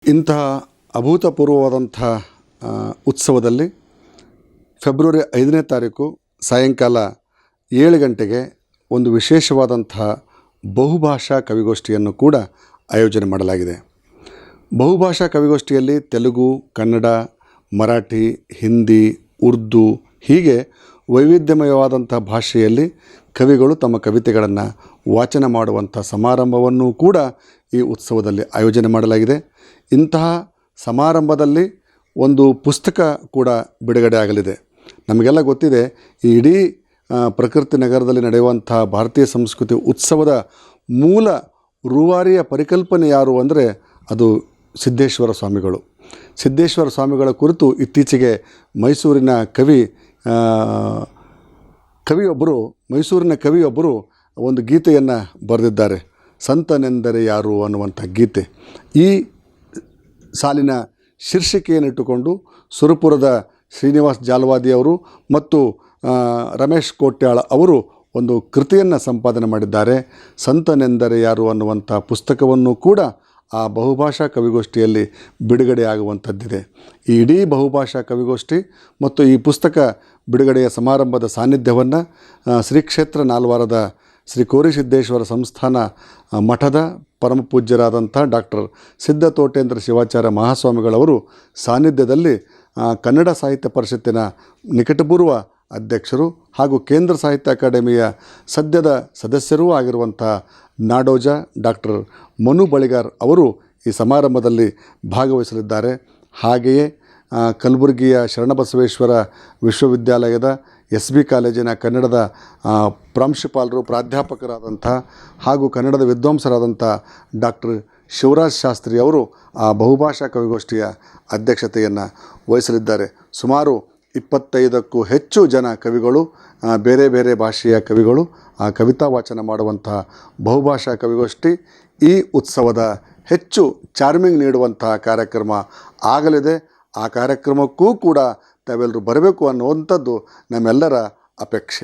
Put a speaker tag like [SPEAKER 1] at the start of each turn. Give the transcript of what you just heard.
[SPEAKER 1] ಇಂತಹ ಅಭೂತಪೂರ್ವವಾದಂಥ ಉತ್ಸವದಲ್ಲಿ ಫೆಬ್ರವರಿ 5ನೇ ತಾರೀಕು ಸಾಯಂಕಾಲ 7 ಗಂಟೆಗೆ ಒಂದು ವಿಶೇಷವಾದಂತಹ ಬಹುಭಾಷಾ ಕವಿಗೋಷ್ಠಿಯನ್ನು ಕೂಡ ಆಯೋಜನೆ ಮಾಡಲಾಗಿದೆ. ಬಹುಭಾಷಾ ಕವಿಗೋಷ್ಠಿಯಲ್ಲಿ ತೆಲುಗು, ಕನ್ನಡ, ಮರಾಠಿ, ಹಿಂದಿ, ಉರ್ದು ಹೀಗೆ ವೈವಿಧ್ಯಮಯವಾದಂಥ ಭಾಷೆಯಲ್ಲಿ ಕವಿಗಳು ತಮ್ಮ ಕವಿತೆಗಳನ್ನು ವಾಚನ ಮಾಡುವಂಥ ಸಮಾರಂಭವನ್ನು ಕೂಡ ಈ ಉತ್ಸವದಲ್ಲಿ ಆಯೋಜನೆ ಮಾಡಲಾಗಿದೆ. ಇಂತಹ ಸಮಾರಂಭದಲ್ಲಿ ಒಂದು ಪುಸ್ತಕ ಕೂಡ ಬಿಡುಗಡೆ ಆಗಲಿದೆ. ನಮಗೆಲ್ಲ ಗೊತ್ತಿದೆ, ಈ ಇಡೀ ಪ್ರಕೃತಿ ನಗರದಲ್ಲಿ ನಡೆಯುವಂಥ ಭಾರತೀಯ ಸಂಸ್ಕೃತಿ ಉತ್ಸವದ ಮೂಲ ರೂವಾರಿಯ ಪರಿಕಲ್ಪನೆ ಯಾರು ಅಂದರೆ ಅದು ಸಿದ್ದೇಶ್ವರ ಸ್ವಾಮಿಗಳು. ಸಿದ್ದೇಶ್ವರ ಸ್ವಾಮಿಗಳ ಕುರಿತು ಇತ್ತೀಚೆಗೆ ಮೈಸೂರಿನ ಕವಿಯೊಬ್ಬರು ಒಂದು ಗೀತೆಯನ್ನು ಬರೆದಿದ್ದಾರೆ, ಸಂತನೆಂದರೆ ಯಾರು ಅನ್ನುವಂಥ ಗೀತೆ. ಈ ಸಾಲಿನ ಶೀರ್ಷಿಕೆಯನ್ನಿಟ್ಟುಕೊಂಡು ಸುರಪುರದ ಶ್ರೀನಿವಾಸ್ ಜಾಲವಾದಿಯವರು ಮತ್ತು ರಮೇಶ್ ಕೋಟ್ಯಾಳ್ ಅವರು ಒಂದು ಕೃತಿಯನ್ನು ಸಂಪಾದನೆ ಮಾಡಿದ್ದಾರೆ. ಸಂತನೆಂದರೆ ಯಾರು ಅನ್ನುವಂಥ ಪುಸ್ತಕವನ್ನು ಕೂಡ ಆ ಬಹುಭಾಷಾ ಕವಿಗೋಷ್ಠಿಯಲ್ಲಿ ಬಿಡುಗಡೆ ಆಗುವಂಥದ್ದಿದೆ. ಈ ಇಡೀ ಬಹುಭಾಷಾ ಕವಿಗೋಷ್ಠಿ ಮತ್ತು ಈ ಪುಸ್ತಕ ಬಿಡುಗಡೆಯ ಸಮಾರಂಭದ ಸಾನ್ನಿಧ್ಯವನ್ನು ಶ್ರೀ ಕ್ಷೇತ್ರ ನಾಲ್ವಾರದ ಶ್ರೀ ಕೋರಿಸಿದ್ದೇಶ್ವರ ಸಂಸ್ಥಾನ ಮಠದ ಪರಮಪೂಜ್ಯರಾದಂಥ ಡಾಕ್ಟರ್ ಸಿದ್ಧತೋಟೇಂದ್ರ ಶಿವಾಚಾರ್ಯ ಮಹಾಸ್ವಾಮಿಗಳವರು ಸಾನ್ನಿಧ್ಯದಲ್ಲಿ ಕನ್ನಡ ಸಾಹಿತ್ಯ ಪರಿಷತ್ತಿನ ನಿಕಟಪೂರ್ವ ಅಧ್ಯಕ್ಷರು ಹಾಗೂ ಕೇಂದ್ರ ಸಾಹಿತ್ಯ ಅಕಾಡೆಮಿಯ ಸದ್ಯದ ಸದಸ್ಯರೂ ಆಗಿರುವಂಥ ನಾಡೋಜ ಡಾಕ್ಟರ್ ಮನು ಬಳಿಗಾರ್ ಅವರು ಈ ಸಮಾರಂಭದಲ್ಲಿ ಭಾಗವಹಿಸಲಿದ್ದಾರೆ. ಹಾಗೆಯೇ ಕಲಬುರಗಿಯ ಶರಣಬಸವೇಶ್ವರ ವಿಶ್ವವಿದ್ಯಾಲಯದ SB ಕಾಲೇಜಿನ ಕನ್ನಡದ ಪ್ರಾಂಶುಪಾಲರು, ಪ್ರಾಧ್ಯಾಪಕರಾದಂಥ ಹಾಗೂ ಕನ್ನಡದ ವಿದ್ವಾಂಸರಾದಂಥ ಡಾಕ್ಟರ್ ಶಿವರಾಜ್ ಶಾಸ್ತ್ರಿ ಅವರು ಆ ಬಹುಭಾಷಾ ಕವಿಗೋಷ್ಠಿಯ ಅಧ್ಯಕ್ಷತೆಯನ್ನು ವಹಿಸಲಿದ್ದಾರೆ. ಸುಮಾರು 25ಕ್ಕೂ ಹೆಚ್ಚು ಜನ ಕವಿಗಳು, ಬೇರೆ ಬೇರೆ ಭಾಷೆಯ ಕವಿಗಳು ಆ ಕವಿತಾ ವಾಚನ ಮಾಡುವಂತಹ ಬಹುಭಾಷಾ ಕವಿಗೋಷ್ಠಿ ಈ ಉತ್ಸವದ ಹೆಚ್ಚು ಚಾರ್ಮಿಂಗ್ ನೀಡುವಂತಹ ಕಾರ್ಯಕ್ರಮ ಆಗಲಿದೆ. ಆ ಕಾರ್ಯಕ್ರಮಕ್ಕೂ ಕೂಡ ತಾವೆಲ್ಲರೂ ಬರಬೇಕು ಅನ್ನುವಂಥದ್ದು ನಮ್ಮೆಲ್ಲರ ಅಪೇಕ್ಷೆ.